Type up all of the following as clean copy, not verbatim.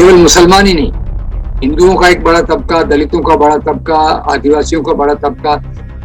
केवल मुसलमान ही नहीं, हिंदुओं का एक बड़ा तबका, दलितों का बड़ा तबका, आदिवासियों का बड़ा तबका,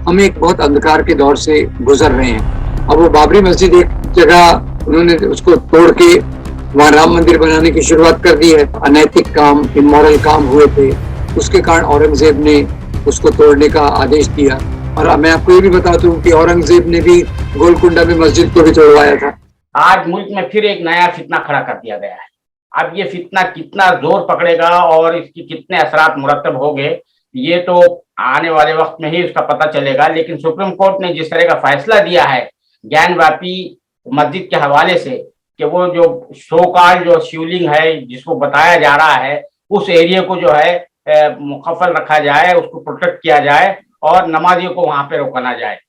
हम एक बहुत अंधकार के दौर से गुजर रहे हैं। अब वो बाबरी मस्जिद एक जगह उन्होंने उसको तोड़ के वहां राम मंदिर बनाने की शुरुआत कर दी है। अनैतिक काम, इमोरल काम हुए थे, उसके कारण औरंगजेब ने उसको तोड़ने का आदेश दिया। और मैं आपको ये भी बता दूं कि औरंगजेब ने भी गोलकुंडा में मस्जिद को भी तोड़वाया था। आज मुल्क में फिर एक नया फितना खड़ा कर दिया गया है। अब ये फितना कितना जोर पकड़ेगा और इसकी कितने असरात मुरतब होंगे, ये तो आने वाले वक्त में ही उसका पता चलेगा। लेकिन सुप्रीम कोर्ट ने जिस तरह का फैसला दिया है ज्ञानवापी मस्जिद के हवाले से, कि वो जो शोकाल जो शिवलिंग है जिसको बताया जा रहा है, उस एरिया को जो है मुकफ्फल रखा जाए, उसको प्रोटेक्ट किया जाए और नमाजियों को वहां पे रोका जाए।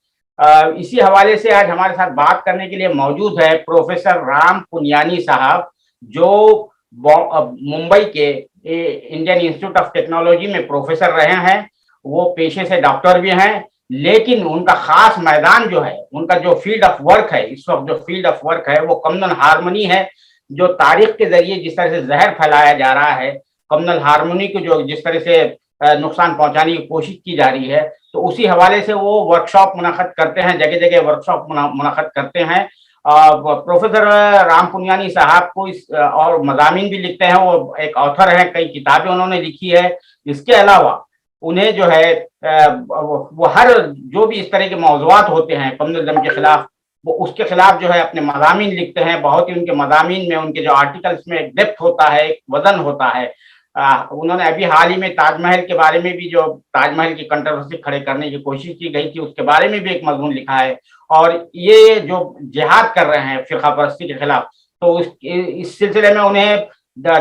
इसी हवाले से आज हमारे साथ बात करने के लिए मौजूद है प्रोफेसर राम पुनियानी साहब, जो मुंबई के इंडियन इंस्टीट्यूट ऑफ टेक्नोलॉजी में प्रोफेसर रहे हैं। वो पेशे से डॉक्टर भी हैं, लेकिन उनका खास मैदान जो है, उनका जो फील्ड ऑफ वर्क है, इस वक्त जो फील्ड ऑफ वर्क है वो कम्युनल हार्मनी है। जो तारीख के जरिए जिस तरह से जहर फैलाया जा रहा है, कम्युनल हार्मनी को जो जिस तरह से नुकसान पहुंचाने की कोशिश की जा रही है, तो उसी हवाले से वो वर्कशॉप मुनक़द करते हैं, जगह जगह वर्कशॉप मुनक़द करते हैं। प्रोफेसर राम पुनियानी साहब को इस और मज़ामीन भी लिखते हैं, वो एक ऑथर हैं, कई किताबें उन्होंने लिखी है। इसके अलावा उन्हें जो है वो हर जो भी इस तरह के मौज़ूआत होते हैं कम्युनिज्म के खिलाफ, वो उसके खिलाफ जो है अपने मज़ामीन लिखते हैं। बहुत ही उनके मज़ामीन में, उनके जो आर्टिकल्स में एक डेप्थ होता है, एक वजन होता है। उन्होंने अभी हाल ही में ताजमहल के बारे में भी, जो ताजमहल की कंट्रोवर्सी खड़े करने की कोशिश की गई थी, उसके बारे में भी एक मजमून लिखा है। और ये जो जिहाद कर रहे हैं फिरका परस्ती के खिलाफ, तो इस सिलसिले में उन्हें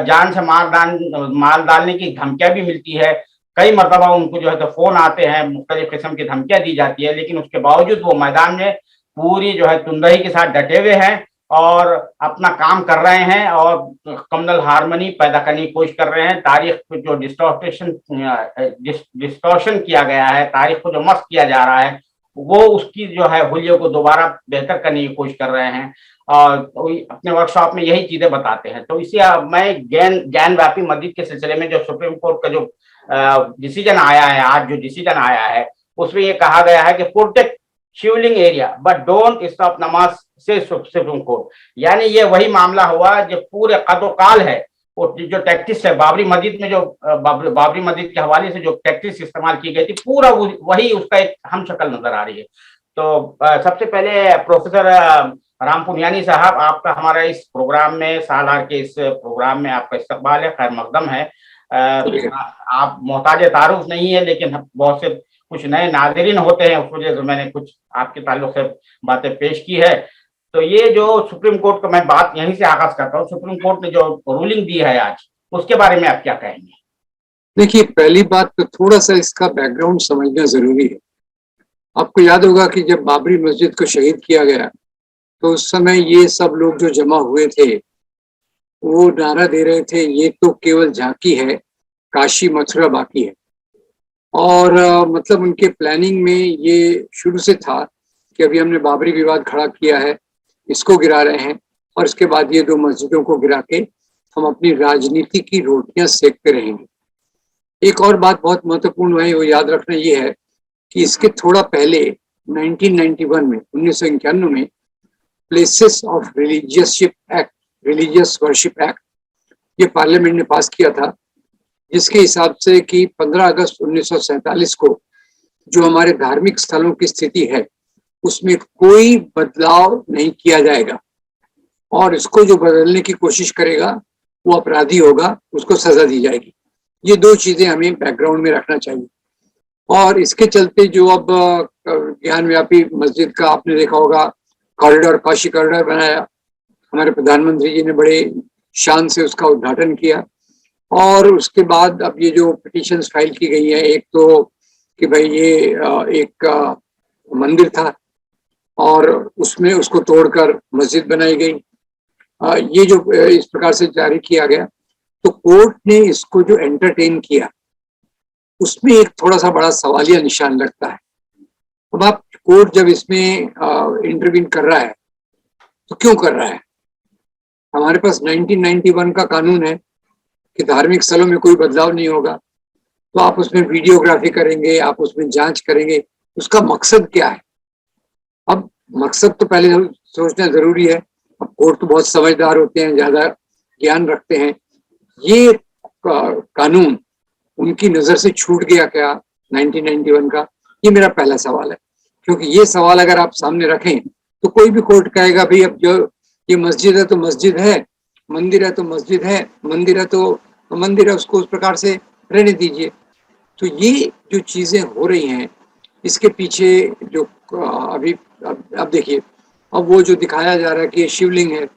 जान से माल डालने की धमकियां भी मिलती है। कई मरतबा उनको जो है तो फोन आते हैं, मुख्तलिफ किस्म की धमकियां दी जाती है, लेकिन उसके बावजूद वो मैदान में पूरी जो है तुंदही के साथ डटे हुए हैं और अपना काम कर रहे हैं और कम्युनल हार्मनी पैदा करने की कोशिश कर रहे हैं। तारीख को जो डिस्टॉर्शन किया गया है, तारीख को जो मस्त किया जा रहा है, वो उसकी जो है हुलियों को दोबारा बेहतर करने की कोशिश कर रहे हैं और अपने वर्कशॉप में यही चीजें बताते हैं। तो इसी मैं ज्ञानवापी मस्जिद के सिलसिले में जो सुप्रीम कोर्ट का जो डिसीजन आया है, आज जो डिसीजन आया है, उसमें ये कहा गया है कि protect Shivling area but don't stop नमाज से सुप्रीम कोर्ट। यानी ये वही मामला हुआ जो पूरे कदोकाल है, वो जो टैक्टिस है बाबरी मस्जिद में, जो बाबरी मस्जिद के हवाले से जो टैक्टिस इस्तेमाल की गई थी, पूरा वही उसका एक हम शक्ल नजर आ रही है। तो सबसे पहले प्रोफेसर राम पुनियानी साहब, आपका हमारा इस प्रोग्राम में, सालार के इस प्रोग्राम में आपका इस्तकबाल है, खैर मकदम है। आप मोहताज तारुफ नहीं है, लेकिन बहुत से कुछ नए नाज़रीन होते हैं, उस वजह से मैंने कुछ आपके ताल्लुक से बातें पेश की है। तो ये जो सुप्रीम कोर्ट का, मैं बात यहीं से आगाज करता हूँ, सुप्रीम कोर्ट ने जो रूलिंग दी है आज, उसके बारे में आप क्या कहेंगे? देखिए, पहली बात तो थोड़ा सा इसका बैकग्राउंड समझना जरूरी है। आपको याद होगा कि जब बाबरी मस्जिद को शहीद किया गया, तो उस समय ये सब लोग जो जमा हुए थे वो नारा दे रहे थे, ये तो केवल झांकी है, काशी मथुरा बाकी है। और मतलब उनके प्लानिंग में ये शुरू से था कि अभी हमने बाबरी विवाद खड़ा किया है, इसको गिरा रहे हैं, और इसके बाद ये दो मस्जिदों को गिरा के हम अपनी राजनीति की रोटियां सेकते रहेंगे। एक और बात बहुत महत्वपूर्ण है, वो याद रखना ये है कि इसके थोड़ा पहले 1991 में, 1991 में places of religious worship act, religious worship act, ये पार्लियामेंट ने पास किया था, जिसके हिसाब से कि 15 अगस्त 1947 को जो हमारे धार्मिक स्थलों की स्थिति है उसमें कोई बदलाव नहीं किया जाएगा, और इसको जो बदलने की कोशिश करेगा वो अपराधी होगा, उसको सजा दी जाएगी। ये दो चीजें हमें बैकग्राउंड में रखना चाहिए। और इसके चलते जो अब ज्ञानव्यापी मस्जिद का आपने देखा होगा कॉरिडोर, काशी कॉरिडोर बनाया, हमारे प्रधानमंत्री जी ने बड़े शान से उसका उद्घाटन किया। और उसके बाद अब ये जो पिटीशंस फाइल की गई है, एक तो कि भाई ये एक मंदिर था और उसमें उसको तोड़कर मस्जिद बनाई गई, ये जो इस प्रकार से जारी किया गया, तो कोर्ट ने इसको जो एंटरटेन किया उसमें एक थोड़ा सा बड़ा सवालिया निशान लगता है। अब आप कोर्ट जब इसमें इंटरवीन कर रहा है तो क्यों कर रहा है? हमारे पास 1991 का कानून है कि धार्मिक स्थलों में कोई बदलाव नहीं होगा, तो आप उसमें वीडियोग्राफी करेंगे, आप उसमें जांच करेंगे, उसका मकसद क्या है? अब मकसद तो पहले सोचना जरूरी है। अब कोर्ट तो बहुत समझदार होते हैं, ज्यादा ज्ञान रखते हैं। ये कानून उनकी नजर से छूट गया क्या 1991 का? ये मेरा पहला सवाल है, क्योंकि ये सवाल अगर आप सामने रखें तो कोई भी कोर्ट कहेगा भाई अब जो ये मस्जिद है तो मस्जिद है, मंदिर है तो मस्जिद है, मंदिर है तो मंदिर है, उसको उस प्रकार से रहने दीजिए। तो ये जो चीजें हो रही हैं, इसके पीछे जो अभी अब देखिए, अब वो जो दिखाया जा रहा है कि ये शिवलिंग है।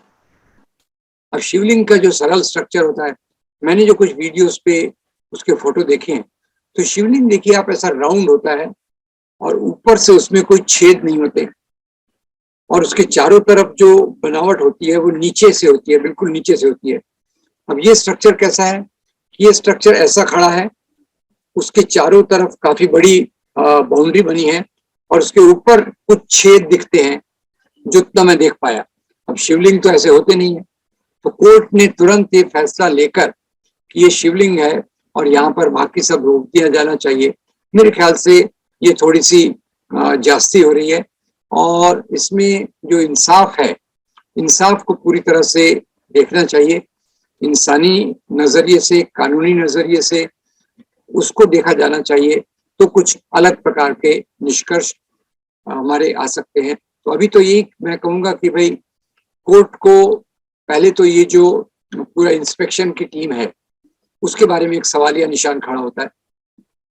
अब शिवलिंग का जो सरल स्ट्रक्चर होता है, मैंने जो कुछ वीडियोस पे उसके फोटो देखे हैं, तो शिवलिंग देखिए आप, ऐसा राउंड होता है और ऊपर से उसमें कोई छेद नहीं होते, और उसके चारों तरफ जो बनावट होती है वो नीचे से होती है, बिल्कुल नीचे से होती है। अब ये स्ट्रक्चर कैसा है कि ये स्ट्रक्चर ऐसा खड़ा है, उसके चारों तरफ काफी बड़ी बाउंड्री बनी है, और उसके ऊपर कुछ छेद दिखते हैं, जो उतना मैं देख पाया। अब शिवलिंग तो ऐसे होते नहीं है, तो कोर्ट ने तुरंत ये फैसला लेकर कि ये शिवलिंग है और यहाँ पर बाकी सब रोक दिया जाना चाहिए। मेरे ख्याल से ये थोड़ी सी जास्ती हो रही है, और इसमें जो इंसाफ है, इंसाफ को पूरी तरह से देखना चाहिए, इंसानी नजरिए से, कानूनी नजरिए से उसको देखा जाना चाहिए, तो कुछ अलग प्रकार के निष्कर्ष हमारे आ सकते हैं। तो अभी तो यही मैं कहूँगा कि भाई कोर्ट को पहले तो ये जो पूरा इंस्पेक्शन की टीम है उसके बारे में एक सवालिया निशान खड़ा होता है।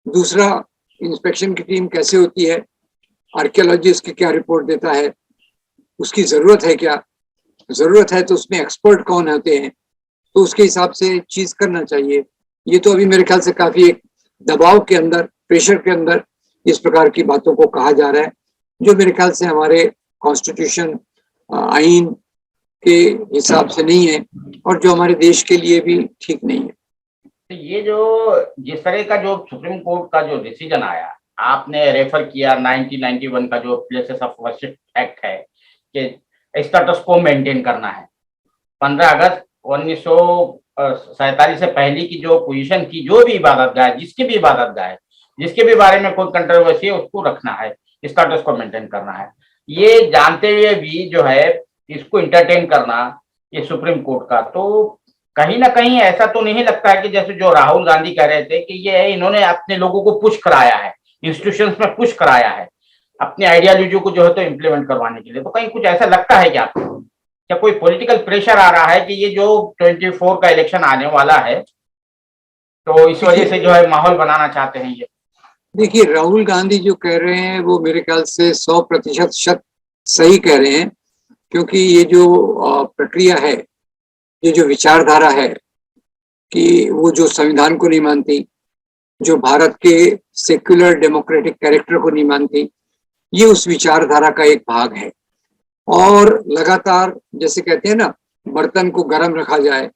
दूसरा, इंस्पेक्शन की टीम कैसे होती है, आर्कियोलॉजिस्ट की क्या रिपोर्ट देता है, उसकी जरूरत है क्या, जरूरत है तो उसमें एक्सपर्ट कौन होते हैं, तो उसके हिसाब से चीज करना चाहिए। ये तो अभी मेरे ख्याल से काफी एक दबाव के अंदर, प्रेशर के अंदर इस प्रकार की बातों को कहा जा रहा है, जो मेरे ख्याल से हमारे कॉन्स्टिट्यूशन, आइन के हिसाब से नहीं है, और जो हमारे देश के लिए भी ठीक नहीं है। तो ये जो जिस तरह का जो सुप्रीम कोर्ट का जो डिसीजन आया, आपने रेफर किया 1991 का जो प्लेसेस ऑफ वर्शिप एक्ट है कि स्टेटस को मेंटेन करना है। 15 अगस्त 1947 से पहले की जो पोजीशन की, जो भी इबादत गाह, जिसकी भी इबादत गाह, जिसके भी बारे में कोई कंट्रोवर्सी है, उसको रखना है, स्टेटस को मेंटेन करना है। ये जानते हुए भी जो है इसको इंटरटेन करना ये सुप्रीम कोर्ट का, तो कहीं ना कहीं ऐसा तो नहीं लगता है कि जैसे जो राहुल गांधी कह रहे थे कि ये इन्होंने अपने लोगों को पुश कराया है, इंस्टीट्यूशंस में पुश कराया है अपनी आइडियोलॉजी को जो है तो इम्प्लीमेंट करवाने के लिए, तो कहीं कुछ ऐसा लगता है क्या आपको? क्या कोई पॉलिटिकल प्रेशर आ रहा है कि ये जो 24 का इलेक्शन आने वाला है, तो इस वजह से जो है माहौल बनाना चाहते हैं ये? देखिए, राहुल गांधी जो कह रहे हैं वो मेरे ख्याल से 100% सही कह रहे हैं, क्योंकि ये जो प्रक्रिया है, ये जो विचारधारा है कि वो जो संविधान को नहीं मानती, जो भारत के सेक्युलर डेमोक्रेटिक कैरेक्टर को नहीं मानती, ये उस विचारधारा का एक भाग है। और लगातार, जैसे कहते हैं ना, बर्तन को गर्म रखा जाए,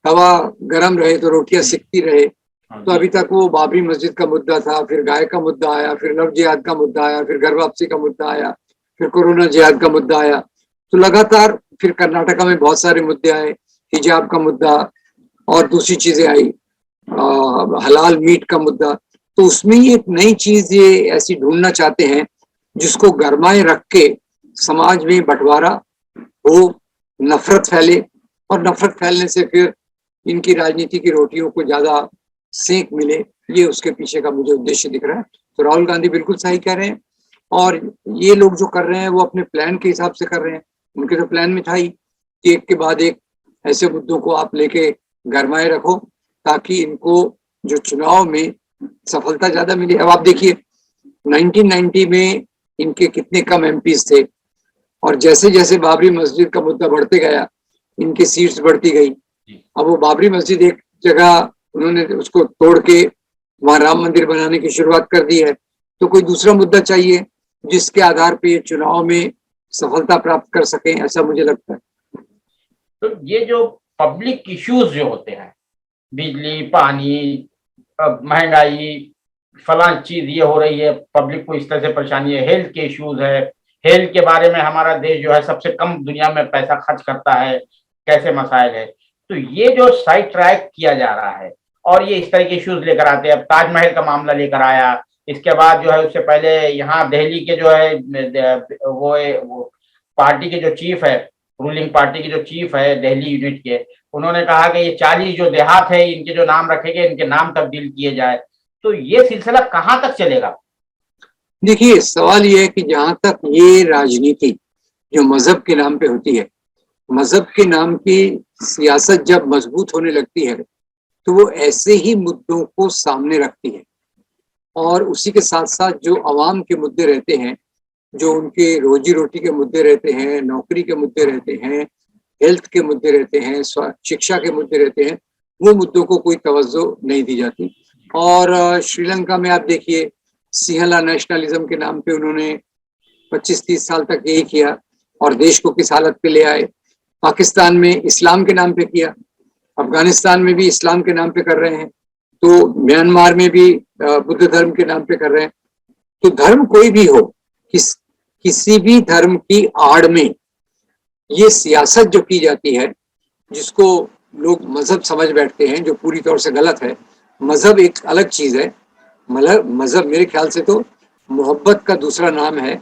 तवा गर्म रहे तो रोटियां सिकती रहे। तो अभी तक वो बाबरी मस्जिद का मुद्दा था, फिर गाय का मुद्दा आया, फिर लव जिहाद का मुद्दा आया, फिर घर वापसी का मुद्दा आया, फिर कोरोना जिहाद का मुद्दा आया, तो लगातार फिर कर्नाटका में बहुत सारे मुद्दे आए, हिजाब का मुद्दा और दूसरी चीजें आई, हलाल मीट का मुद्दा। तो उसमें ही एक नई चीज ये ऐसी ढूंढना चाहते हैं जिसको गरमाए रख के समाज में बंटवारा हो, नफरत फैले, और नफरत फैलने से फिर इनकी राजनीति की रोटियों को ज्यादा सेक मिले। ये उसके पीछे का मुझे उद्देश्य दिख रहा है। तो राहुल गांधी बिल्कुल सही कह रहे हैं, और ये लोग जो कर रहे हैं वो अपने प्लान के हिसाब से कर रहे हैं। उनके तो प्लान में था ही कि एक के बाद एक ऐसे मुद्दों को आप लेके गरमाए रखो, ताकि इनको जो चुनाव में सफलता ज्यादा मिले। अब आप देखिए 1990 में इनके कितने कम एमपीज थे, और जैसे जैसे बाबरी मस्जिद का मुद्दा बढ़ते गया, इनकी सीट्स बढ़ती गई। अब वो बाबरी मस्जिद एक जगह उन्होंने उसको तोड़ के वहां राम मंदिर बनाने की शुरुआत कर दी है, तो कोई दूसरा मुद्दा चाहिए जिसके आधार पे ये चुनाव में सफलता प्राप्त कर सकें, ऐसा मुझे लगता है। तो ये जो पब्लिक इश्यूज जो होते हैं, बिजली, पानी, महंगाई, फलां चीज ये हो रही है, पब्लिक को इस तरह से परेशानी है, हेल्थ के इश्यूज है, हेल्थ के बारे में हमारा देश जो है सबसे कम दुनिया में पैसा खर्च करता है, कैसे मसाइल है, तो ये जो साइड ट्रैक किया जा रहा है और ये इस तरह के इश्यूज लेकर आते हैं, अब ताजमहल का मामला लेकर आया, इसके बाद जो है उससे पहले यहाँ दिल्ली के जो है वो पार्टी के जो चीफ है, रूलिंग पार्टी के जो चीफ है दिल्ली यूनिट के, उन्होंने कहा कि ये 40 जो देहात है इनके जो नाम रखे गए इनके नाम तब्दील किए जाए। तो ये सिलसिला कहाँ तक चलेगा? देखिए, सवाल ये है कि जहां तक ये राजनीति जो मजहब के नाम पे होती है, मजहब के नाम की सियासत जब मजबूत होने लगती है तो वो ऐसे ही मुद्दों को सामने रखती है और उसी के साथ साथ जो अवाम के मुद्दे रहते हैं, जो उनके रोजी रोटी के मुद्दे रहते हैं, नौकरी के मुद्दे रहते हैं, हेल्थ के मुद्दे रहते हैं, शिक्षा के मुद्दे रहते हैं, वो मुद्दों को कोई तवज्जो नहीं दी जाती। और श्रीलंका में आप देखिए, सिंहला नेशनलिज्म के नाम पे उन्होंने 25-30 साल तक यही किया और देश को किस हालत पे ले आए। पाकिस्तान में इस्लाम के नाम पे किया, अफगानिस्तान में भी इस्लाम के नाम पे कर रहे हैं, तो म्यांमार में भी बुद्ध धर्म के नाम पे कर रहे हैं। तो धर्म कोई भी हो, किसी भी धर्म की आड़ में ये सियासत जो की जाती है, जिसको लोग मजहब समझ बैठते हैं, जो पूरी तौर से गलत है। मजहब एक अलग चीज है। मजहब मेरे ख्याल से तो मोहब्बत का दूसरा नाम है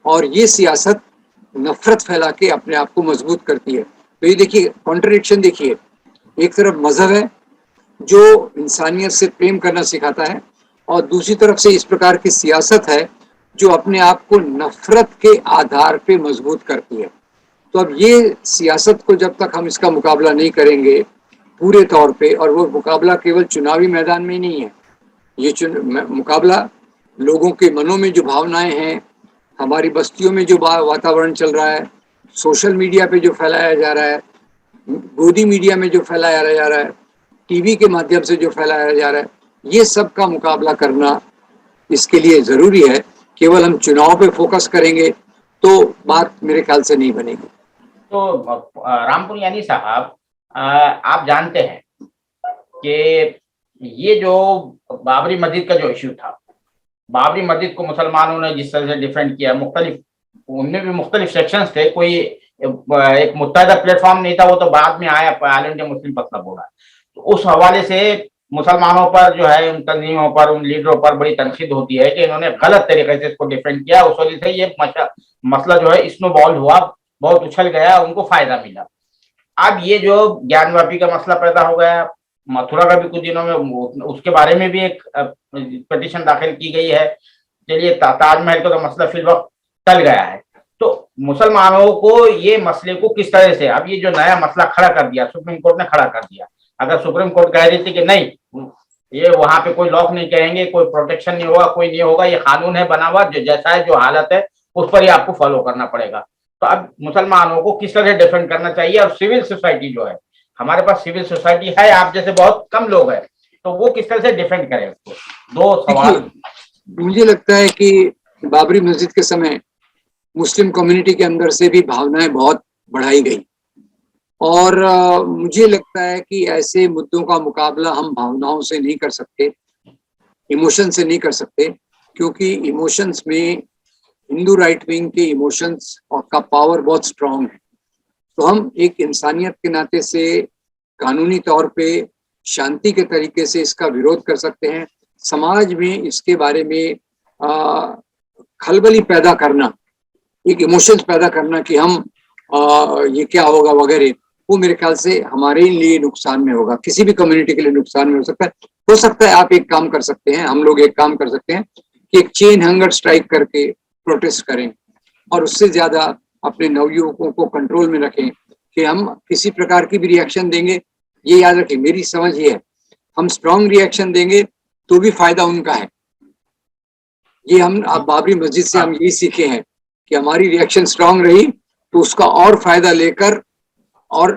और ये सियासत नफरत फैला के अपने आप को मजबूत करती है। तो ये देखिए कॉन्ट्रडिक्शन, देखिए एक तरफ मजहब है जो इंसानियत से प्रेम करना सिखाता है और दूसरी तरफ से इस प्रकार की सियासत है जो अपने आप को नफरत के आधार पे मजबूत करती है। तो अब ये सियासत को जब तक हम इसका मुकाबला नहीं करेंगे पूरे तौर पे, और वो मुकाबला केवल चुनावी मैदान में ही नहीं है, ये मुकाबला लोगों के मनों में जो भावनाएं हैं, हमारी बस्तियों में जो वातावरण चल रहा है, सोशल मीडिया पे जो फैलाया जा रहा है, गोदी मीडिया में जो फैलाया जा रहा है, टीवी के माध्यम से जो फैलाया जा रहा है, ये सब का मुकाबला करना इसके लिए जरूरी है। केवल हम चुनाव पे फोकस करेंगे तो बात मेरे ख्याल से नहीं बनेगी। तो रामपुरियानी साहब, आप जानते हैं कि ये जो बाबरी मस्जिद का जो इश्यू था, बाबरी मस्जिद को मुसलमानों ने जिस तरह से डिफेंड किया, मुख्तलिफ उनमें भी मुख्तलिफ सेक्शंस थे, कोई एक मुत्तहदा प्लेटफॉर्म नहीं था, वो तो बाद में आया, ऑल इंडिया मुस्लिम मसला बोर्ड। तो उस हवाले से मुसलमानों पर जो है, उन तंजीमों पर, उन लीडरों पर बड़ी तनकीद होती है कि इन्होंने गलत तरीके से इसको डिफेंड किया। उस वजह से ये मसला जो है स्नोबॉल हुआ, बहुत उछल गया, उनको फायदा मिला। अब ये जो ज्ञानवापी का मसला पैदा हो गया, मथुरा का भी कुछ दिनों में उसके बारे में भी एक पिटीशन दाखिल की गई है। चलिए, ताजमहल का तो मसला फिल वक्त टल गया है। तो मुसलमानों को ये मसले को किस तरह से, अब ये जो नया मसला खड़ा कर दिया, सुप्रीम कोर्ट ने खड़ा कर दिया। अगर सुप्रीम कोर्ट कह रही थी कि नहीं, ये वहां पे कोई लॉक नहीं करेंगे, कोई प्रोटेक्शन नहीं होगा, कोई नहीं होगा, ये कानून है बना हुआ, जो जैसा है, जो हालत है उस पर ही आपको फॉलो करना पड़ेगा। तो अब मुसलमानों को किस तरह डिफेंड करना चाहिए? और सिविल सोसाइटी जो है, हमारे पास सिविल सोसाइटी है, आप जैसे बहुत कम लोग हैं, तो वो किस तरह से डिफेंड करें उसको? दो सवाल। मुझे लगता है कि बाबरी मस्जिद के समय मुस्लिम कम्युनिटी के अंदर से भी भावनाएं बहुत बढ़ाई गई और मुझे लगता है कि ऐसे मुद्दों का मुकाबला हम भावनाओं से नहीं कर सकते, इमोशन से नहीं कर सकते, क्योंकि इमोशंस में हिंदू राइट विंग के इमोशंस का पावर बहुत स्ट्रांग है। तो हम एक इंसानियत के नाते से कानूनी तौर पे शांति के तरीके से इसका विरोध कर सकते हैं। समाज में इसके बारे में खलबली पैदा करना, एक इमोशंस पैदा करना कि हम ये क्या होगा वगैरह, वो मेरे ख्याल से हमारे लिए नुकसान में होगा, किसी भी कम्युनिटी के लिए नुकसान में हो सकता है। हो सकता है आप एक काम कर सकते हैं, हम लोग एक काम कर सकते हैं कि एक चेन हंगर स्ट्राइक करके प्रोटेस्ट करें और उससे ज्यादा अपने नवयुवकों को कंट्रोल में रखें कि हम किसी प्रकार की भी रिएक्शन देंगे, ये याद रखें, मेरी समझ ये है, हम स्ट्रॉन्ग रिएक्शन देंगे तो भी फायदा उनका है। ये हम आप बाबरी मस्जिद से हम यही सीखे हैं कि हमारी रिएक्शन स्ट्रांग रही तो उसका और फायदा लेकर और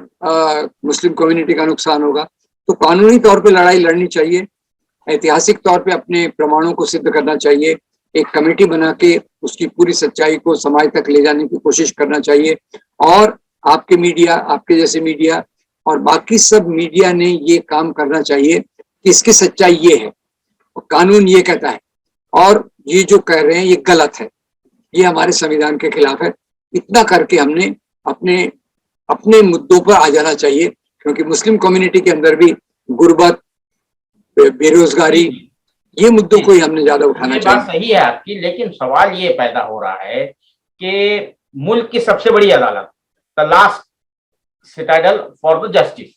मुस्लिम कम्युनिटी का नुकसान होगा। तो कानूनी तौर पे लड़ाई लड़नी चाहिए, ऐतिहासिक तौर पे अपने प्रमाणों को सिद्ध करना चाहिए, एक कमेटी बना के उसकी पूरी सच्चाई को समाज तक ले जाने की कोशिश करना चाहिए। और आपके मीडिया, आपके जैसे मीडिया और बाकी सब मीडिया ने ये काम करना चाहिए कि इसकी सच्चाई ये है, कानून ये कहता है और ये जो कह रहे हैं ये गलत है, ये हमारे संविधान के खिलाफ है। इतना करके हमने अपने अपने मुद्दों पर आ जाना चाहिए, क्योंकि मुस्लिम कम्युनिटी के अंदर भी गुर्बत, बेरोजगारी, ये मुद्दों को ही हमने ज्यादा उठाना ये चाहिए। बात सही है आपकी, लेकिन सवाल ये पैदा हो रहा है कि मुल्क की सबसे बड़ी अदालत, the last citadel for the justice,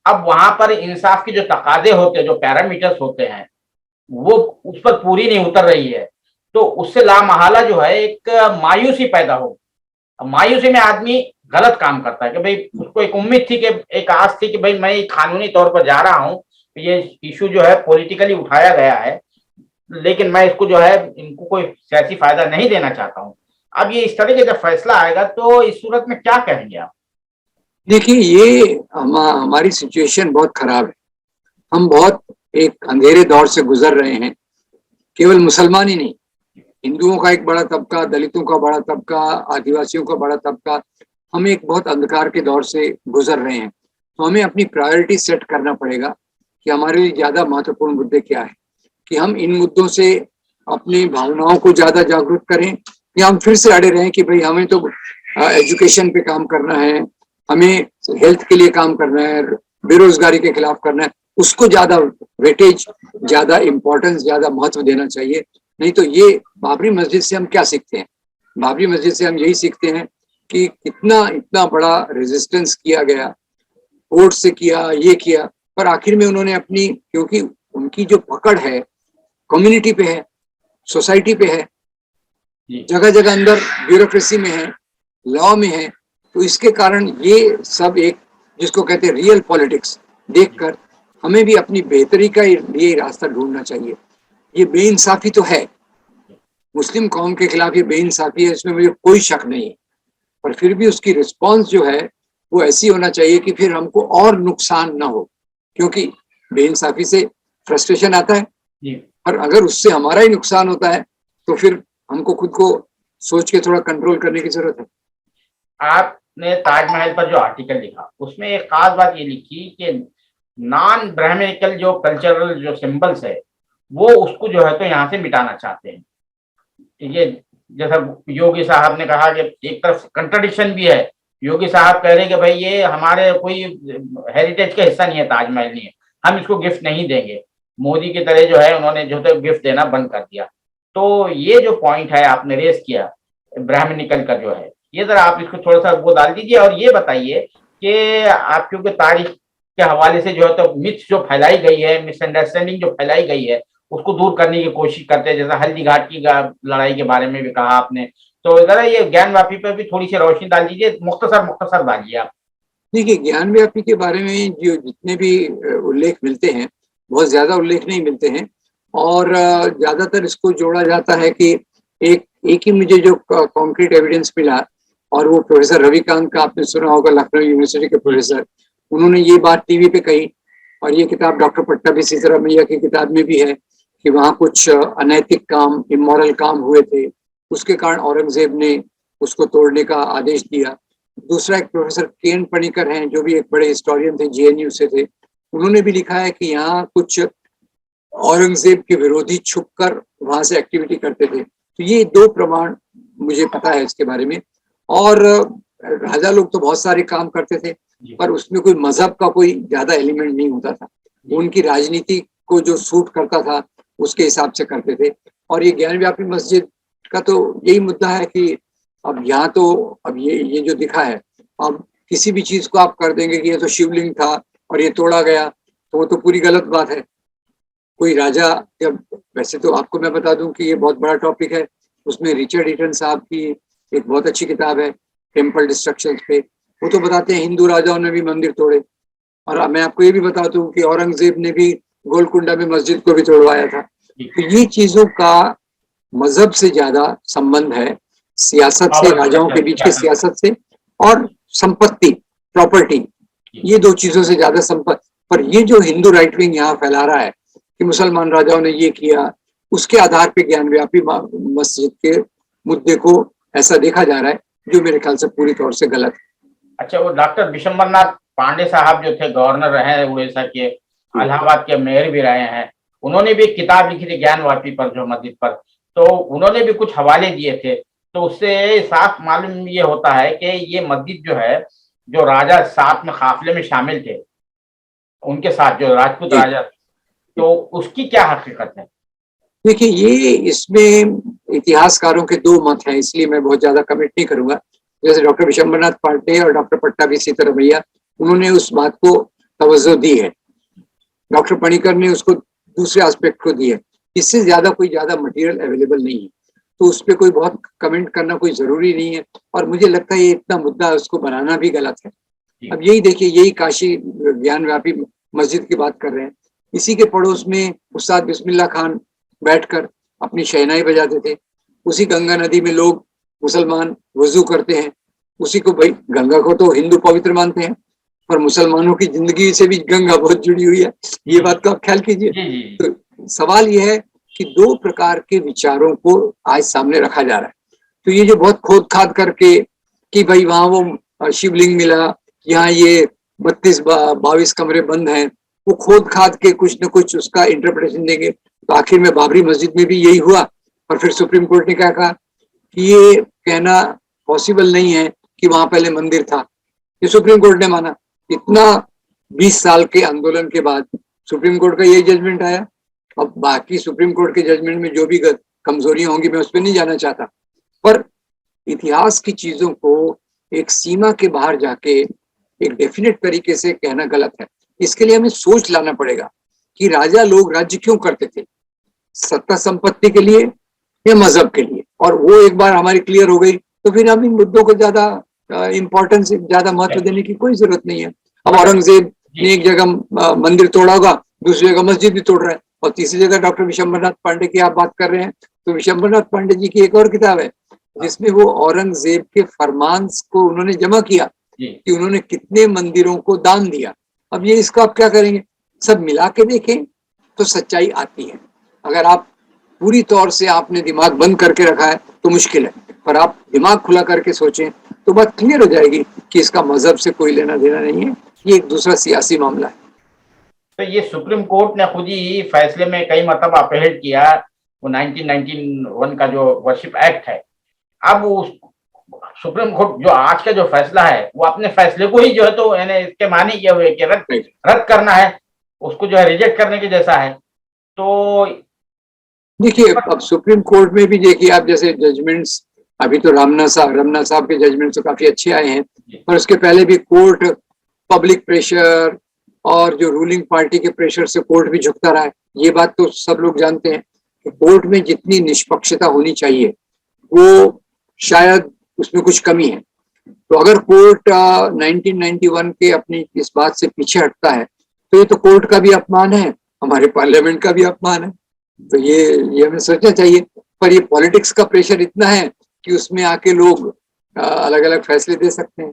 अब वहां पर इंसाफ के जो तकाजे होते हैं, जो पैरामीटर्स होते हैं, वो उस पर पूरी नहीं उतर रही है। तो उससे लामहला जो है एक मायूसी पैदा हो। मायूसी में आदमी गलत काम करता है कि भाई उसको एक उम्मीद थी, कि एक आस थी कि भाई मैं कानूनी तौर पर जा रहा हूँ, ये इशू जो है पॉलिटिकली उठाया गया है, लेकिन मैं इसको जो है इनको कोई सियासी फायदा नहीं देना चाहता हूँ। अब ये इस तरह का जब फैसला आएगा तो इस सूरत में क्या कहेंगे आप? देखिए, ये हमारी सिचुएशन बहुत खराब है। हम बहुत एक अंधेरे दौर से गुजर रहे हैं। केवल मुसलमान ही नहीं, हिंदुओं का एक बड़ा तबका, दलितों का बड़ा तबका, आदिवासियों का बड़ा तबका, हम एक बहुत अंधकार के दौर से गुजर रहे हैं। तो हमें अपनी प्रायोरिटी सेट करना पड़ेगा कि हमारे लिए ज्यादा महत्वपूर्ण मुद्दे क्या है, कि हम इन मुद्दों से अपनी भावनाओं को ज्यादा जागरूक करें, या हम फिर से अड़े रहें कि भाई हमें तो एजुकेशन पे काम करना है, हमें हेल्थ के लिए काम करना है, बेरोजगारी के खिलाफ करना है, उसको ज्यादा वेटेज, ज्यादा इंपॉर्टेंस, ज्यादा महत्व देना चाहिए। नहीं तो ये बाबरी मस्जिद से हम क्या सीखते हैं? बाबरी मस्जिद से हम यही सीखते हैं कि कितना इतना बड़ा रेजिस्टेंस किया गया, कोर्ट से किया, ये किया, पर आखिर में उन्होंने अपनी, क्योंकि उनकी जो पकड़ है कम्युनिटी पे है, सोसाइटी पे है, जगह जगह अंदर ब्यूरोक्रेसी में है, लॉ में है, तो इसके कारण ये सब एक, जिसको कहते हैं रियल पॉलिटिक्स, देखकर हमें भी अपनी बेहतरी का लिए रास्ता ढूंढना चाहिए। ये बेइंसाफी तो है, मुस्लिम कौम के खिलाफ ये बेइंसाफी है, इसमें मुझे कोई शक नहीं है, पर फिर भी उसकी रिस्पॉन्स जो है वो ऐसी होना चाहिए कि फिर हमको और नुकसान ना हो, क्योंकि बेइंसाफी से फ्रस्ट्रेशन आता है, और अगर उससे हमारा ही नुकसान होता है तो फिर हमको खुद को सोच के थोड़ा कंट्रोल करने की जरूरत है। आपने ताजमहल पर जो आर्टिकल लिखा उसमें एक खास बात ये लिखी कि नॉन ब्राह्मणिकल जो कल्चरल जो सिंबल्स है वो उसको जो है तो यहाँ से मिटाना चाहते हैं। ये जैसा योगी साहब ने कहा कि एक तरफ कंट्रडिक्शन भी है, योगी साहब कह रहे हैं कि भाई ये हमारे कोई हेरिटेज का हिस्सा नहीं है, ताजमहल नहीं है, हम इसको गिफ्ट नहीं देंगे। मोदी की तरह जो है उन्होंने जो है गिफ्ट देना बंद कर दिया। तो ये जो पॉइंट है आपने रेस किया ब्राह्मणिकल का जो है, ये जरा आप इसको थोड़ा सा वो डाल दीजिए और ये बताइए कि आप क्योंकि तारीख के हवाले से जो है तो मिथ जो फैलाई गई है, मिसअंडरस्टैंडिंग जो फैलाई गई है, उसको दूर करने की कोशिश करते हैं। जैसा हल्दी घाट की लड़ाई के बारे में भी कहा आपने, तो जरा ये ज्ञान व्यापी पर भी थोड़ी सी रोशनी डाल दीजिए, मुख्तसर डालिए आप। देखिए, ज्ञान व्यापी के बारे में जो जितने भी उल्लेख मिलते हैं, बहुत ज्यादा उल्लेख नहीं मिलते हैं, और ज्यादातर इसको जोड़ा जाता है कि एक ही मुझे जो कॉन्क्रीट एविडेंस मिला, और वो प्रोफेसर रविकांत का आपने सुना होगा, लखनऊ यूनिवर्सिटी के प्रोफेसर, उन्होंने ये बात टीवी पे कही, और ये किताब डॉक्टर पट्टाभी सीतारामैया की किताब में भी है कि वहाँ कुछ अनैतिक काम, इमोरल काम हुए थे, उसके कारण औरंगजेब ने उसको तोड़ने का आदेश दिया। दूसरा एक प्रोफेसर केन पणिकर हैं, जो भी एक बड़े हिस्टोरियन थे, जेएनयू से थे, उन्होंने भी लिखा है कि यहाँ कुछ औरंगजेब के विरोधी छुपकर वहां से एक्टिविटी करते थे। तो ये दो प्रमाण मुझे पता है इसके बारे में। और राजा लोग तो बहुत सारे काम करते थे, पर उसमें कोई मजहब का कोई ज्यादा एलिमेंट नहीं होता था, उनकी राजनीति को जो सूट करता था उसके हिसाब से करते थे। और ये ज्ञानव्यापी मस्जिद का तो यही मुद्दा है कि अब यहाँ तो अब ये जो दिखा है, अब किसी भी चीज को आप कर देंगे कि ये तो शिवलिंग था और ये तोड़ा गया, तो वो तो पूरी गलत बात है। कोई राजा, जब, वैसे तो आपको मैं बता दूं कि ये बहुत बड़ा टॉपिक है, उसमें रिचर्ड ईटन साहब की एक बहुत अच्छी किताब है टेम्पल डिस्ट्रक्शन पे, वो तो बताते हैं हिंदू राजाओं ने भी मंदिर तोड़े। और मैं आपको ये भी बता दूं कि औरंगजेब ने भी गोलकुंडा में मस्जिद को भी तोड़वाया था। तो ये चीजों का मजहब से ज्यादा संबंध है, सियासत से, राजाओं के बीच की सियासत से, और संपत्ति, प्रॉपर्टी, ये दो चीजों से ज्यादा संपत्ति। पर ये जो हिंदू राइट विंग यहाँ फैला रहा है कि मुसलमान राजाओं ने ये किया, उसके आधार पे ज्ञानव्यापी मस्जिद के मुद्दे को ऐसा देखा जा रहा है, जो मेरे ख्याल से पूरी तौर से गलत है। अच्छा, वो डॉक्टर विशंबरनाथ पांडे साहब जो थे, गवर्नर रहे हैं उड़ीसा के, इलाहाबाद के मेयर भी रहे हैं, उन्होंने भी एक किताब लिखी थी ज्ञानवापी पर, जो मस्जिद पर, तो उन्होंने भी कुछ हवाले दिए थे। तो उससे साफ मालूम ये होता है कि ये मस्जिद जो है जो राजा साथ में काफिले में शामिल थे, उनके साथ जो राजपूत जी राजा, तो उसकी क्या हकीकत है? देखिए, ये इसमें इतिहासकारों के दो मत हैं, इसलिए मैं बहुत ज्यादा कमेंट नहीं करूंगा। जैसे डॉक्टर विशंबरनाथ पांडे और डॉक्टर पट्टाभी सीतारमैया, उन्होंने उस बात को तवज्जो दी है, डॉक्टर पणिकर ने उसको दूसरे एस्पेक्ट को दी है। इससे ज्यादा कोई ज्यादा मटेरियल अवेलेबल नहीं है, तो उस पर कोई बहुत कमेंट करना कोई जरूरी नहीं है। और मुझे लगता है ये इतना मुद्दा उसको बनाना भी गलत है। अब यही देखिए, यही काशी ज्ञान व्यापी मस्जिद की बात कर रहे हैं, इसी के पड़ोस में उस्ताद बिस्मिल्लाह खान बैठकर अपनी शहनाई बजाते थे। उसी गंगा नदी में लोग मुसलमान वजू करते हैं, उसी को, भाई गंगा को तो हिंदू पवित्र मानते हैं, पर मुसलमानों की जिंदगी से भी गंगा बहुत जुड़ी हुई है, ये बात का आप ख्याल कीजिए। तो सवाल यह है कि दो प्रकार के विचारों को आज सामने रखा जा रहा है। तो ये जो बहुत खोद खाद करके कि भाई वहां वो शिवलिंग मिला, यहाँ ये 32-22 कमरे बंद हैं, वो खोद खाद के कुछ न कुछ उसका इंटरप्रिटेशन देंगे। तो आखिर में बाबरी मस्जिद में भी यही हुआ, और फिर सुप्रीम कोर्ट ने क्या कहा कि ये कहना पॉसिबल नहीं है कि वहां पहले मंदिर था। ये सुप्रीम कोर्ट ने माना। इतना 20 साल के आंदोलन के बाद सुप्रीम कोर्ट का यही जजमेंट आया। अब बाकी सुप्रीम कोर्ट के जजमेंट में जो भी कमजोरियां होंगी, मैं उस पर नहीं जाना चाहता, पर इतिहास की चीजों को एक सीमा के बाहर जाके एक डेफिनेट तरीके से कहना गलत है। इसके लिए हमें सोच लाना पड़ेगा कि राजा लोग राज्य क्यों करते थे, सत्ता संपत्ति के लिए या मजहब के लिए। और वो एक बार हमारी क्लियर हो गई तो फिर हम इन मुद्दों को ज्यादा इंपॉर्टेंस, ज्यादा महत्व देने की कोई जरूरत नहीं है। अब औरंगजेब ने एक जगह मंदिर तोड़ा होगा, दूसरी जगह मस्जिद भी तोड़ रहा है, और तीसरी जगह डॉक्टर विशंबरनाथ पांडे की आप बात कर रहे हैं, तो विशंबरनाथ पांडे जी की एक और किताब है जिसमें वो औरंगजेब के फरमान को उन्होंने जमा किया कि उन्होंने कितने मंदिरों को दान दिया। अब ये इसका आप क्या करेंगे, सब मिला के देखें तो सच्चाई आती है। अगर आप पूरी तौर से आपने दिमाग बंद करके रखा है तो मुश्किल है, पर आप दिमाग खुला करके सोचें तो बात क्लियर हो जाएगी कि इसका मजहब से कोई लेना देना नहीं है, ये एक दूसरा सियासी मामला है। तो ये सुप्रीम कोर्ट ने खुद ही फैसले में कई मतलब अपहेड किया, वो 1991 का जो वर्शिप एक्ट है। अब उस सुप्रीम कोर्ट जो आज का जो फैसला है, वो अपने फैसले को ही जो है तो यानी इसके माने किए हुए कि रद्द करना है, उसको जो है रिजेक्ट करने के जैसा है। तो देखिए, अब सुप्रीम कोर्ट में भी देखिए आप, जैसे जजमेंट्स अभी तो रमन्ना साहब के जजमेंट्स तो काफी अच्छे आए हैं, पर उसके पहले भी कोर्ट पब्लिक प्रेशर और जो रूलिंग पार्टी के प्रेशर से कोर्ट भी झुकता रहा है। ये बात तो सब लोग जानते हैं कि कोर्ट में जितनी निष्पक्षता होनी चाहिए वो शायद उसमें कुछ कमी है। तो अगर कोर्ट 1991 के अपनी इस बात से पीछे हटता है तो ये तो कोर्ट का भी अपमान है, हमारे पार्लियामेंट का भी अपमान है। तो ये हमें सोचना चाहिए। पर ये पॉलिटिक्स का प्रेशर इतना है कि उसमें आके लोग अलग अलग फैसले दे सकते हैं।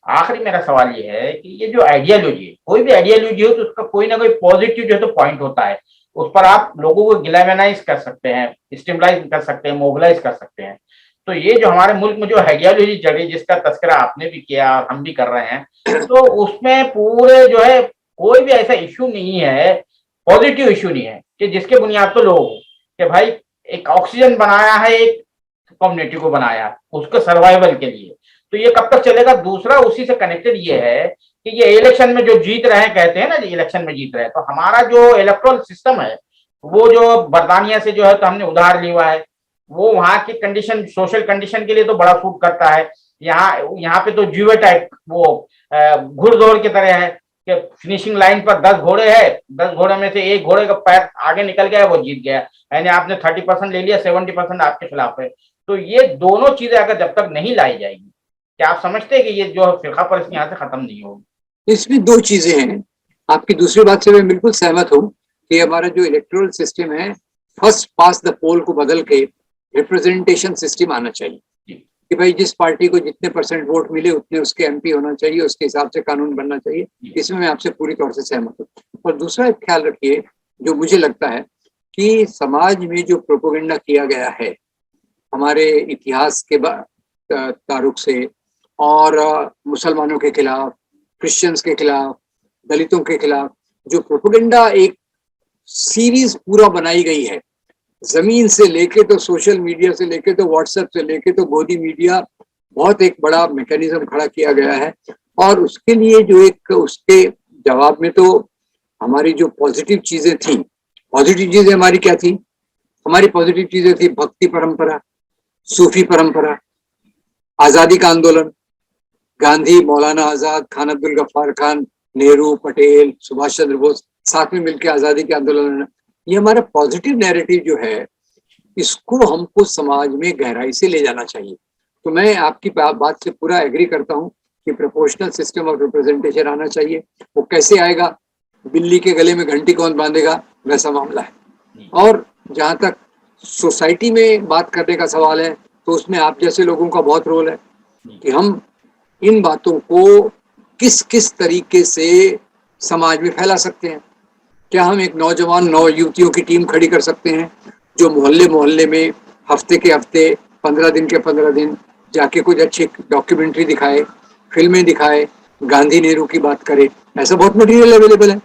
आखिरी मेरा सवाल ये है कि ये जो आइडियालॉजी है, कोई भी आइडियालॉजी हो तो उसका कोई ना कोई पॉजिटिव जो है तो पॉइंट होता है, उस पर आप लोगों को गिलैमनाइज कर सकते हैं, स्टिमुलाइज कर सकते हैं, मोबिलाइज कर सकते हैं। तो ये जो हमारे मुल्क में जो आइडियालॉजी चढ़ी, जिसका तस्करा आपने भी किया और हम भी कर रहे हैं, तो उसमें पूरे जो है कोई भी ऐसा इश्यू नहीं है, पॉजिटिव इश्यू नहीं है कि जिसके बुनियाद पर लोग कि भाई एक ऑक्सीजन बनाया है, एक कम्युनिटी को बनाया उसके सर्वाइवल के लिए। तो ये कब तक चलेगा? दूसरा उसी से कनेक्टेड ये है कि ये इलेक्शन में जो जीत रहे हैं, कहते हैं ना इलेक्शन में जीत रहे हैं, तो हमारा जो इलेक्ट्रल सिस्टम है वो जो बर्तानिया से जो है तो हमने उधार लिया है, वो वहां की कंडीशन, सोशल कंडीशन के लिए तो बड़ा सूट करता है। यहाँ पे तो जुए टाइप वो घुड़दौड़ की तरह है कि फिनिशिंग लाइन पर 10 घोड़े हैं, 10 घोड़े में से एक घोड़े का पैर आगे निकल गया, वो जीत गया, यानी आपने 30% ले लिया, 70% आपके खिलाफ है। तो ये दोनों चीजें अगर जब तक नहीं लाई जाएगी, क्या आप समझते हैं कि ये जो फिरका परस्ती यहाँ से खत्म नहीं होगी? इसमें दो चीजें हैं। आपकी दूसरी बात से मैं बिल्कुल सहमत हूँ कि हमारा जो इलेक्टोरल सिस्टम है, फर्स्ट पास द पोल को बदल के रिप्रेजेंटेशन सिस्टम आना चाहिए कि भाई जिस पार्टी को जितने % वोट मिले उतने उसके MP होना चाहिए, उसके हिसाब से कानून बनना चाहिए। इसमें मैं आपसे पूरी तौर से सहमत हूँ। और दूसरा एक ख्याल रखिए, जो मुझे लगता है कि समाज में जो प्रोपोगेंडा किया गया है हमारे इतिहास के तारुक से, और मुसलमानों के खिलाफ, क्रिश्चियंस के खिलाफ, दलितों के खिलाफ, जो प्रोपोगेंडा एक सीरीज पूरा बनाई गई है, जमीन से लेके तो सोशल मीडिया से लेके तो व्हाट्सएप से लेके तो गोदी मीडिया, बहुत एक बड़ा मैकेनिज्म खड़ा किया गया है। और उसके लिए जो एक उसके जवाब में तो हमारी जो पॉजिटिव चीजें थी, पॉजिटिव चीजें हमारी क्या थी? हमारी पॉजिटिव चीजें थी भक्ति परंपरा, सूफी परंपरा, आजादी का आंदोलन, गांधी, मौलाना आजाद, खान अब्दुल गफ्फार खान, नेहरू, पटेल, सुभाष चंद्र बोस साथ में मिलकर आजादी के आंदोलन। ये हमारा पॉजिटिव नैरेटिव जो है, इसको हमको समाज में गहराई से ले जाना चाहिए। तो मैं आपकी बात से पूरा एग्री करता हूँ कि प्रोपोर्शनल सिस्टम ऑफ रिप्रेजेंटेशन आना चाहिए। वो कैसे आएगा? बिल्ली के गले में घंटी कौन बांधेगा, वैसा मामला है। और जहाँ तक सोसाइटी में बात करने का सवाल है, तो उसमें आप जैसे लोगों का बहुत रोल है कि हम इन बातों को किस किस तरीके से समाज में फैला सकते हैं। क्या हम एक नौजवान नौ युवतियों की टीम खड़ी कर सकते हैं जो मोहल्ले मोहल्ले में हफ्ते के हफ्ते, 15 दिन के 15 दिन जाके कुछ अच्छी डॉक्यूमेंट्री दिखाए, फिल्में दिखाए, गांधी नेहरू की बात करे? ऐसा बहुत मटेरियल अवेलेबल है।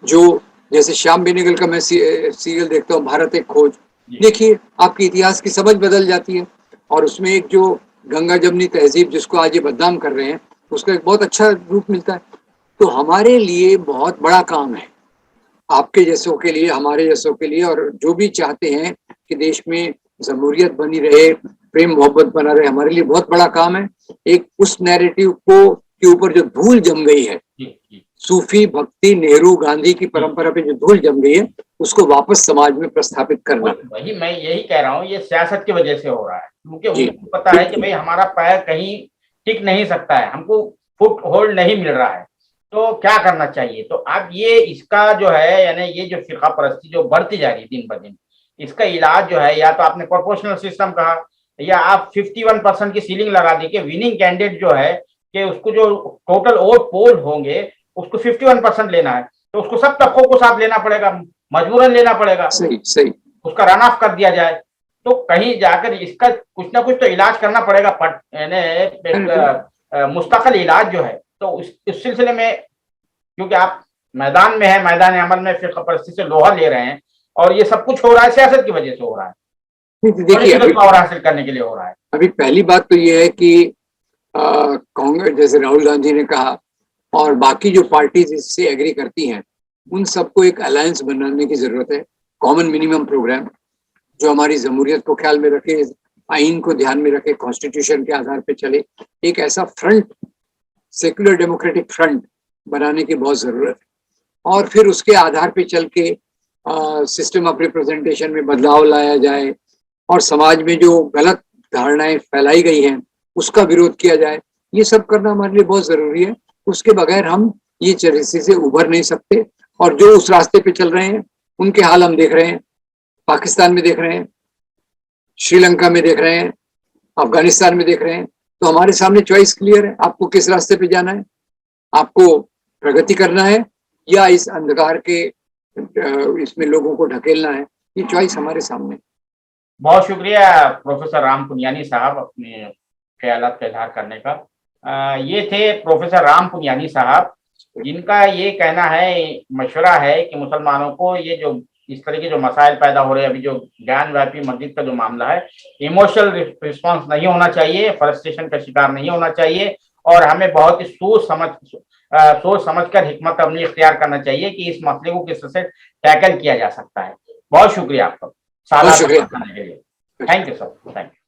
जो जैसे श्याम बेनेगल का मैं सीरियल देखता हूँ, भारत एक खोज, देखिए आपकी इतिहास की समझ बदल जाती है। और उसमें एक जो गंगा जमनी तहजीब जिसको आज ये बदनाम कर रहे हैं, उसका एक बहुत अच्छा रूप मिलता है। तो हमारे लिए बहुत बड़ा काम है, आपके जैसों के लिए, हमारे जैसों के लिए, और जो भी चाहते हैं कि देश में जमहूरियत बनी रहे, प्रेम मोहब्बत बना रहे, हमारे लिए बहुत बड़ा काम है। एक उस नैरेटिव को के ऊपर जो धूल जम गई है, सूफी, भक्ति, नेहरू, गांधी की परंपरा पे जो धूल जम गई है, उसको वापस समाज में प्रस्थापित करना। वही मैं यही कह रहा हूँ, ये सियासत की वजह से हो रहा है, क्योंकि उनको पता है कि भाई हमारा पैर कहीं टिक नहीं सकता है, हमको फुट होल्ड नहीं मिल रहा है, तो क्या करना चाहिए। तो अब ये इसका जो है, यानी ये जो फिरका परस्ती जो बढ़ती जा रही है दिन ब दिन, इसका इलाज जो है, या तो आपने प्रोपोर्शनल सिस्टम कहा, या आप 51% की सीलिंग लगा दी कि विनिंग कैंडिडेट जो है कि उसको जो टोटल वोट पोल होंगे उसको 51% लेना है, तो उसको सब तबकों को साथ लेना पड़ेगा, मजबूरन लेना पड़ेगा। सही उसका रन ऑफ कर दिया जाए, तो कहीं जाकर इसका कुछ ना कुछ तो इलाज करना पड़ेगा, मुस्तकिल इलाज जो है। तो इस सिलसिले में, क्योंकि आप मैदान में है, मैदान अमल में फिरका परस्ती से लोहा ले रहे हैं, और ये सब कुछ हो रहा है सियासत की वजह से हो रहा है, देखिए पावर हासिल करने के लिए हो रहा है। अभी पहली बात तो ये है कि कांग्रेस, जैसे राहुल गांधी ने कहा, और बाकी जो पार्टीज इससे एग्री करती हैं, उन सबको एक अलायंस बनाने की जरूरत है। कॉमन मिनिमम प्रोग्राम जो हमारी जमहूरियत को ख्याल में रखे, आइन को ध्यान में रखे, कॉन्स्टिट्यूशन के आधार पे चले। एक ऐसा फ्रंट, सेक्युलर डेमोक्रेटिक फ्रंट बनाने की बहुत जरूरत है। और फिर उसके आधार पे चल के सिस्टम ऑफ रिप्रेजेंटेशन में बदलाव लाया जाए, और समाज में जो गलत धारणाएं फैलाई गई हैं उसका विरोध किया जाए। ये सब करना हमारे लिए बहुत जरूरी है। उसके बगैर हम ये चरित्र से उभर नहीं सकते। और जो उस रास्ते पे चल रहे हैं उनके हाल हम देख रहे हैं, पाकिस्तान में देख रहे हैं, श्रीलंका में देख रहे हैं, अफगानिस्तान में देख रहे हैं। तो हमारे सामने चॉइस क्लियर है, आपको किस रास्ते पे जाना है। आपको प्रगति करना है या इस अंधकार के इसमें लोगों को ढकेलना है। ये चॉइस हमारे सामने। बहुत शुक्रिया प्रोफेसर राम पुनियानी साहब अपने ख्यालात का इजहार करने का। ये थे प्रोफेसर राम पुनियानी साहब, जिनका ये कहना है, मशवरा है कि मुसलमानों को ये जो इस तरह के जो मसाइल पैदा हो रहे हैं, अभी जो ज्ञान व्यापी मस्जिद का जो मामला है, इमोशनल रिस्पॉन्स नहीं होना चाहिए, फ्रस्ट्रेशन का शिकार नहीं होना चाहिए, और हमें बहुत ही सोच समझ कर हिकमत अमली इख्तियार करना चाहिए कि इस मसले को किस तरह से टैकल किया जा सकता है। बहुत शुक्रिया आपका साथ। Thank you sir, thank you.